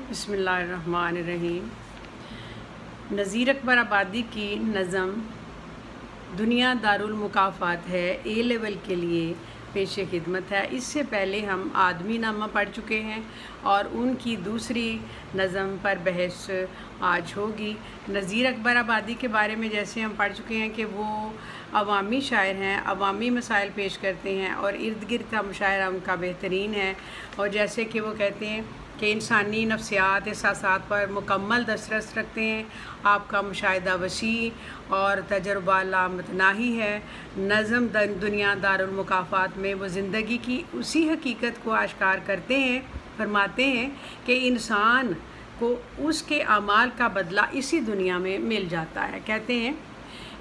बिस्मिल्लाहिर्रहमानिर्रहीम। नज़ीर अकबर आबादी की नज़म दुनिया दारुल मुकाफ़ात है, ए लेवल के लिए पेश खिदमत है। इससे पहले हम आदमी नामा पढ़ चुके हैं और उनकी दूसरी नज़म पर बहस आज होगी। नज़ीर अकबर आबादी के बारे में जैसे हम पढ़ चुके हैं कि वो अवामी शायर हैं, अवामी मसाइल पेश करते हैं और इर्द गिर्द का मुशायरा उनका बेहतरीन है। और जैसे कि वो कहते हैं कि इंसानी नफ्सियात एहसासात पर मुकम्मल दस्तरस रखते हैं। आपका मुशाहिदा वसी और तजर्बा लामतनाही है। नज़म दुनिया दारुल मुकाफ़ात में वो ज़िंदगी की उसी हकीकत को आश्कार करते हैं, फरमाते हैं कि इंसान को उसके अमाल का बदला इसी दुनिया में मिल जाता है। कहते हैं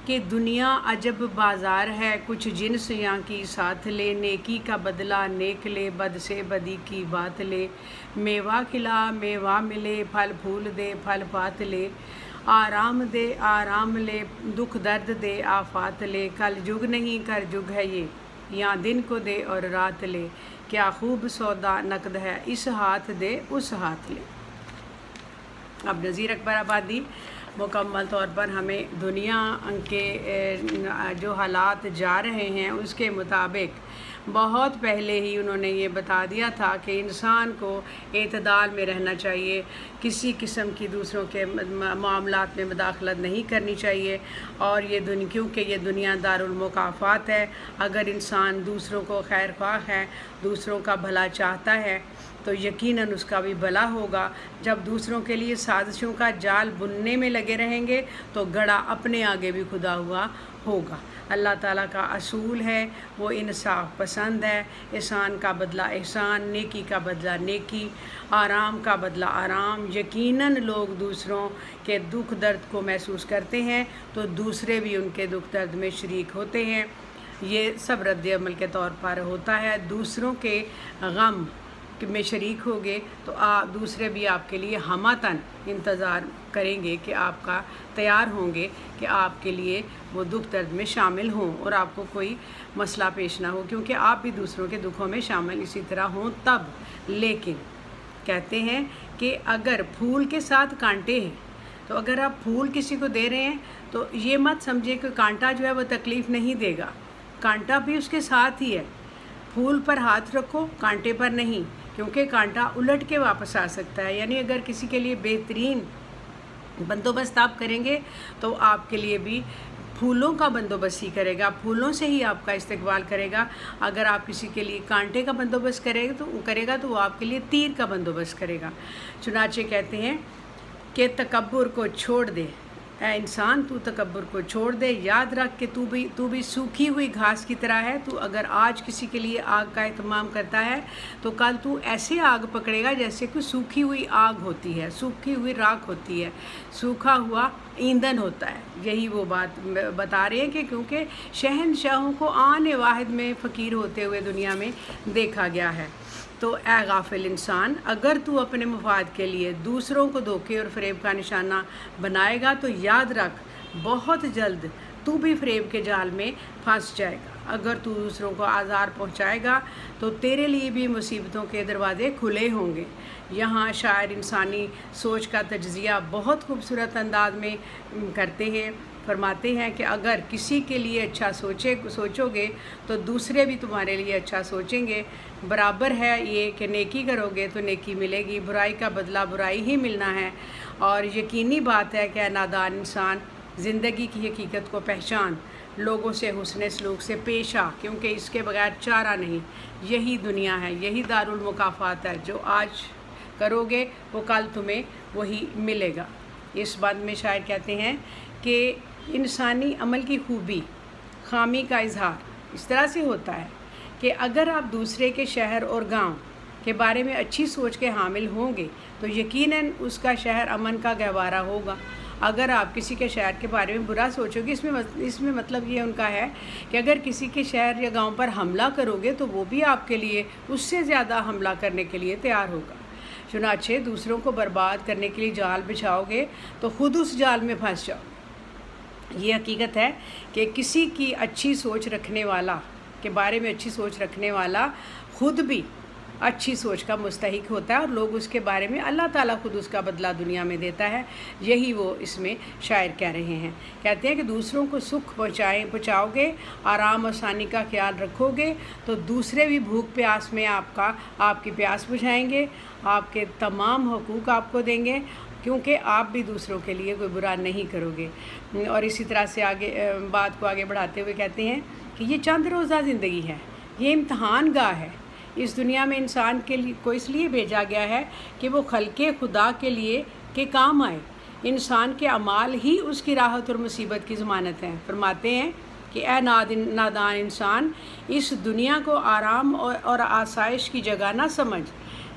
कि दुनिया अजब बाज़ार है, कुछ जिन्स यहाँ की साथ ले, नेकी का बदला नेक ले, बद से बदी की बात ले, मेवा खिला मेवा मिले, फल फूल दे फल पात ले, आराम दे आराम ले, दुख दर्द दे आफात ले, कल जुग नहीं कर जुग है ये, यहाँ दिन को दे और रात ले, क्या खूब सौदा नकद है, इस हाथ दे उस हाथ ले। अब नज़ीर अकबर आबादी मुकम्मल तौर पर हमें दुनिया के जो हालात जा रहे हैं उसके मुताबिक बहुत पहले ही उन्होंने ये बता दिया था कि इंसान को एतदाल में रहना चाहिए, किसी किस्म की दूसरों के मामलात में मुदाखलत नहीं करनी चाहिए। और ये क्योंकि ये दुनिया दारुल मुकाफ़ात है, अगर इंसान दूसरों को खैर ख्वाह है, दूसरों का भला चाहता है तो यकीनन उसका भी भला होगा। जब दूसरों के लिए साजिशों का जाल बुनने में लगे रहेंगे तो गड़ा अपने आगे भी खुदा हुआ होगा। अल्लाह ताला का असूल है, वो इंसाफ पसंद है। एहसान का बदला एहसान, नेकी का बदला नेकी, आराम का बदला आराम। यकीनन लोग दूसरों के दुख दर्द को महसूस करते हैं तो दूसरे भी उनके दुख दर्द में शरीक होते हैं। ये सब रद्द अमल के तौर पर होता है। दूसरों के गम में शरीक होगे तो दूसरे भी आपके लिए हमातन इंतज़ार करेंगे कि आपका तैयार होंगे कि आपके लिए वो दुख दर्द में शामिल हों और आपको कोई मसला पेश ना हो, क्योंकि आप भी दूसरों के दुखों में शामिल इसी तरह हों तब। लेकिन कहते हैं कि अगर फूल के साथ कांटे हैं तो अगर आप फूल किसी को दे रहे हैं तो ये मत समझिए कि कांटा जो है वो तकलीफ़ नहीं देगा, कांटा भी उसके साथ ही है। फूल पर हाथ रखो, कांटे पर नहीं, क्योंकि कांटा उलट के वापस आ सकता है। यानी अगर किसी के लिए बेहतरीन बंदोबस्त आप करेंगे तो आपके लिए भी फूलों का बंदोबस्त ही करेगा, फूलों से ही आपका इस्तकबाल करेगा। अगर आप किसी के लिए कांटे का बंदोबस्त करेगा तो वो आपके लिए तीर का बंदोबस्त करेगा। चुनाचे कहते हैं कि तकब्बुर को छोड़ दे, ऐ इंसान तू तकब्बुर को छोड़ दे, याद रख कि तू भी सूखी हुई घास की तरह है। तू अगर आज किसी के लिए आग का एहतमाम करता है तो कल तू ऐसे आग पकड़ेगा जैसे कि सूखी हुई आग होती है, सूखी हुई राख होती है, सूखा हुआ ईंधन होता है। यही वो बात बता रहे हैं कि क्योंकि शहनशाहों को आने वाहिद में फ़कीर होते हुए दुनिया में देखा गया है। तो ए गाफिल इंसान, अगर तू अपने मुफाद के लिए दूसरों को धोखे और फ़रेब का निशाना बनाएगा तो याद रख बहुत जल्द तू भी फ़रेब के जाल में फंस जाएगा। अगर तू दूसरों को आज़ार पहुंचाएगा तो तेरे लिए भी मुसीबतों के दरवाज़े खुले होंगे। यहाँ शायर इंसानी सोच का तज्ज़िया बहुत खूबसूरत अंदाज में करते हैं। फरमाते हैं कि अगर किसी के लिए अच्छा सोचोगे तो दूसरे भी तुम्हारे लिए अच्छा सोचेंगे। बराबर है ये कि नेकी करोगे तो नेकी मिलेगी, बुराई का बदला बुराई ही मिलना है। और यकीनी बात है कि नादान इंसान ज़िंदगी की हकीकत को पहचान, लोगों से हुस्न सलूक से पेश आ, क्योंकि इसके बगैर चारा नहीं। यही दुनिया है, यही दारुल मुकाफ़ात है। जो आज करोगे वो कल तुम्हें वही मिलेगा। इस बात में शायर कहते हैं कि इंसानी अमल की खूबी खामी का इजहार इस तरह से होता है कि अगर आप दूसरे के शहर और गांव के बारे में अच्छी सोच के हामिल होंगे तो यकीनन उसका शहर अमन का गहवारा होगा। अगर आप किसी के शहर के बारे में बुरा सोचोगे, इसमें मतलब ये उनका है कि अगर किसी के शहर या गांव पर हमला करोगे तो वो भी आपके लिए उससे ज़्यादा हमला करने के लिए तैयार होगा। चुनाचे दूसरों को बर्बाद करने के लिए जाल बिछाओगे तो ख़ुद उस जाल में फंस जाओ। ये हकीकत है कि किसी की अच्छी सोच रखने वाला के बारे में अच्छी सोच रखने वाला खुद भी अच्छी सोच का मुस्तहिक होता है और लोग उसके बारे में अल्लाह ताला खुद उसका बदला दुनिया में देता है। यही वो इसमें शायर कह रहे हैं। कहते हैं कि दूसरों को सुख पहुँचाओगे, आराम और आसानी का ख्याल रखोगे तो दूसरे भी भूख प्यास में आपकी प्यास बुझाएंगे, आपके तमाम हुकूक आपको देंगे, क्योंकि आप भी दूसरों के लिए कोई बुरा नहीं करोगे। और इसी तरह से आगे बात को आगे बढ़ाते हुए कहते हैं कि ये चंद रोज़ा ज़िंदगी है, ये इम्तहान गाह है। इस दुनिया में इंसान के लिए को इसलिए भेजा गया है कि वो खल्के खुदा के लिए के काम आए। इंसान के अमाल ही उसकी राहत और मुसीबत की ज़मानत है। फरमाते हैं कि ए नादान इंसान, इस दुनिया को आराम और आसाइश की जगह ना समझ।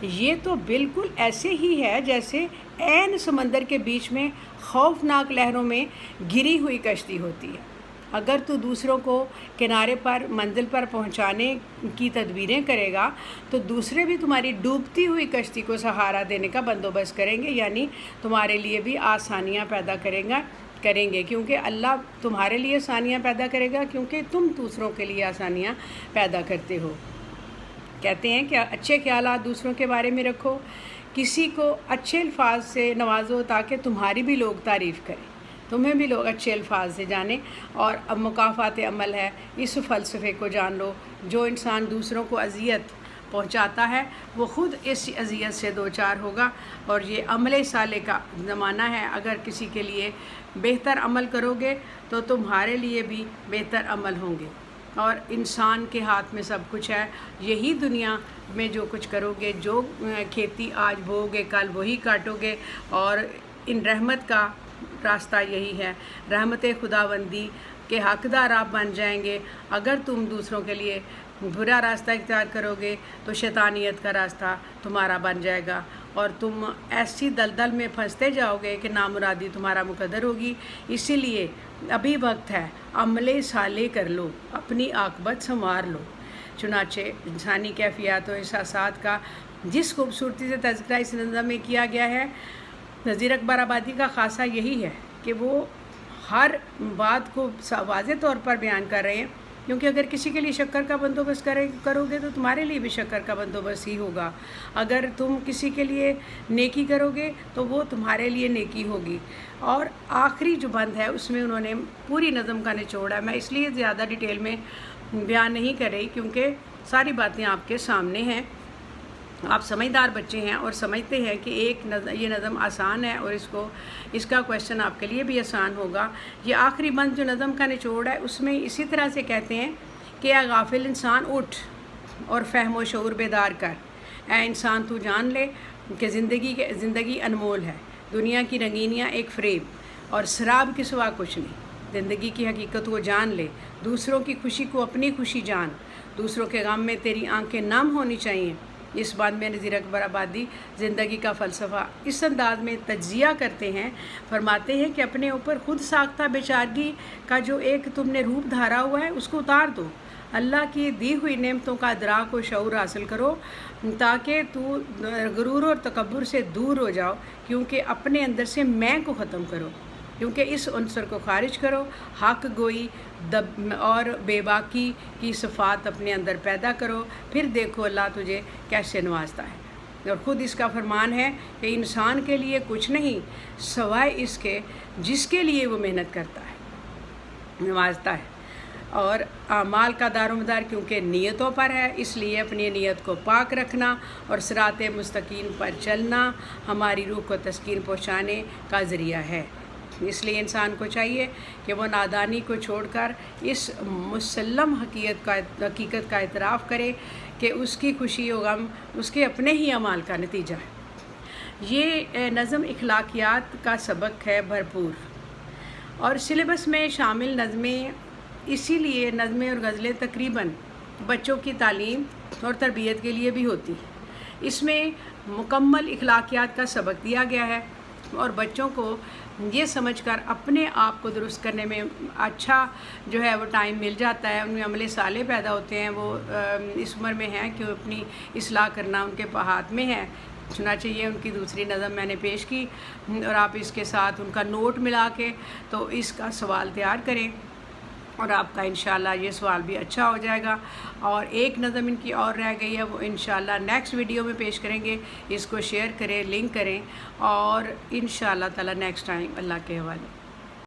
ये तो बिल्कुल ऐसे ही है जैसे ऐन समंदर के बीच में खौफनाक लहरों में गिरी हुई कश्ती होती है। अगर तू दूसरों को किनारे पर मंजिल पर पहुंचाने की तदबीरें करेगा तो दूसरे भी तुम्हारी डूबती हुई कश्ती को सहारा देने का बंदोबस्त करेंगे, यानी तुम्हारे लिए भी आसानियां पैदा करेंगे, क्योंकि अल्लाह तुम्हारे लिए आसानियां पैदा करेगा, क्योंकि तुम दूसरों के लिए आसानियां पैदा करते हो। कहते हैं कि अच्छे ख्यालात दूसरों के बारे में रखो, किसी को अच्छे अल्फाज से नवाजो ताकि तुम्हारी भी लोग तारीफ़ करें, तुम्हें भी लोग अच्छे अल्फाज से जानें। और अब मुकाफ़ात अमल है, इस फ़लसफ़े को जान लो। जो इंसान दूसरों को अज़ियत पहुंचाता है वो ख़ुद इस अज़ियत से दो चार होगा। और ये अमल साले का ज़माना है। अगर किसी के लिए बेहतर अमल करोगे तो तुम्हारे लिए भी बेहतर अमल होंगे। और इंसान के हाथ में सब कुछ है। यही दुनिया में जो कुछ करोगे, जो खेती आज बोओगे कल वही काटोगे। और इन रहमत का रास्ता यही है, रहमत खुदाबंदी के हकदार आप बन जाएंगे। अगर तुम दूसरों के लिए बुरा रास्ता इख्तियार करोगे तो शैतानियत का रास्ता तुम्हारा बन जाएगा और तुम ऐसी दलदल में फंसते जाओगे कि नामुरादी तुम्हारा मुकद्दर होगी। इसीलिए अभी वक्त है, अमले साले कर लो, अपनी आकबत संवार लो। चुनाचे इंसानी कैफियत और एहसासात का जिस खूबसूरती से तज़किरा इस नज़म में किया गया है, नज़ीर अकबर आबादी का ख़ासा यही है कि वो हर बात को वाज़े तौर पर बयान कर रहे हैं। क्योंकि अगर किसी के लिए शक्कर का बंदोबस्त करोगे तो तुम्हारे लिए भी शक्कर का बंदोबस्त ही होगा। अगर तुम किसी के लिए नेकी करोगे तो वो तुम्हारे लिए नेकी होगी। और आखिरी जो बंद है उसमें उन्होंने पूरी नज़म का निचोड़ है। मैं इसलिए ज़्यादा डिटेल में बयान नहीं कर रही क्योंकि सारी बातें आपके सामने हैं। आप समझदार बच्चे हैं और समझते हैं कि ये नज़म आसान है और इसका क्वेश्चन आपके लिए भी आसान होगा। ये आखिरी बंद जो नज़म का निचोड़ है उसमें इसी तरह से कहते हैं कि ए गाफिल इंसान उठ और फ़हम व शऊर बेदार कर। ए इंसान तू जान ले कि ज़िंदगी अनमोल है, दुनिया की रंगीनियाँ एक फ़रेब और शराब के सिवा कुछ नहीं। ज़िंदगी की हकीकत को जान ले, दूसरों की खुशी को अपनी खुशी जान, दूसरों के गम में तेरी आंखें नम होनी चाहिए। इस बात में नज़ीर अकबर आबादी ज़िंदगी का फ़लसफ़ा इस अंदाज में तज्ज़िया करते हैं। फरमाते हैं कि अपने ऊपर ख़ुद साख्ता बेचारगी का जो एक तुमने रूप धारा हुआ है उसको उतार दो। अल्लाह की दी हुई नेमतों का अदराक व शऊर हासिल करो ताकि तू गुरूर और तकब्बुर से दूर हो जाओ, क्योंकि अपने अंदर से मैं को ख़त्म करो, क्योंकि इस उनसर को खारिज करो। हक गोई और बेबाकी की सिफ़ात अपने अंदर पैदा करो, फिर देखो अल्लाह तुझे कैसे नवाजता है। और ख़ुद इसका फरमान है कि इंसान के लिए कुछ नहीं सवाए इसके जिसके लिए वो मेहनत करता है, नवाजता है। और आमाल का दारोमदार क्योंकि नीयतों पर है, इसलिए अपनी नीयत को पाक रखना और सिरात मुस्तकीम पर चलना हमारी रूह को तस्कीन पहुँचाने का ज़रिया है। इसलिए इंसान को चाहिए कि वो नादानी को छोड़कर इस मुसल्लम हकीकत का इतराफ़ करे कि उसकी खुशी और गम उसके अपने ही अमाल का नतीजा है। ये नज़म इखलाकियात का सबक है भरपूर और सिलेबस में शामिल नज़में, इसीलिए नज़में और गज़लें तकरीबन बच्चों की तालीम और तरबियत के लिए भी होती है। इसमें मुकम्मल इखलाकियात का सबक दिया गया है और बच्चों को ये समझकर अपने आप को दुरुस्त करने में अच्छा जो है वो टाइम मिल जाता है। उनमें अमले साले पैदा होते हैं, वो इस उम्र में हैं कि अपनी इस्लाह करना उनके हाथ में है। चुनांचे ये उनकी दूसरी नज़म मैंने पेश की और आप इसके साथ उनका नोट मिला के तो इसका सवाल तैयार करें اور آپ کا انشاءاللہ یہ سوال بھی اچھا ہو جائے گا. اور ایک نظم ان کی اور رہ گئی ہے، وہ انشاءاللہ نیکسٹ ویڈیو میں پیش کریں گے. اس کو شیئر کریں، لنک کریں، اور انشاءاللہ تعالی نیکسٹ ٹائم اللہ کے حوالے.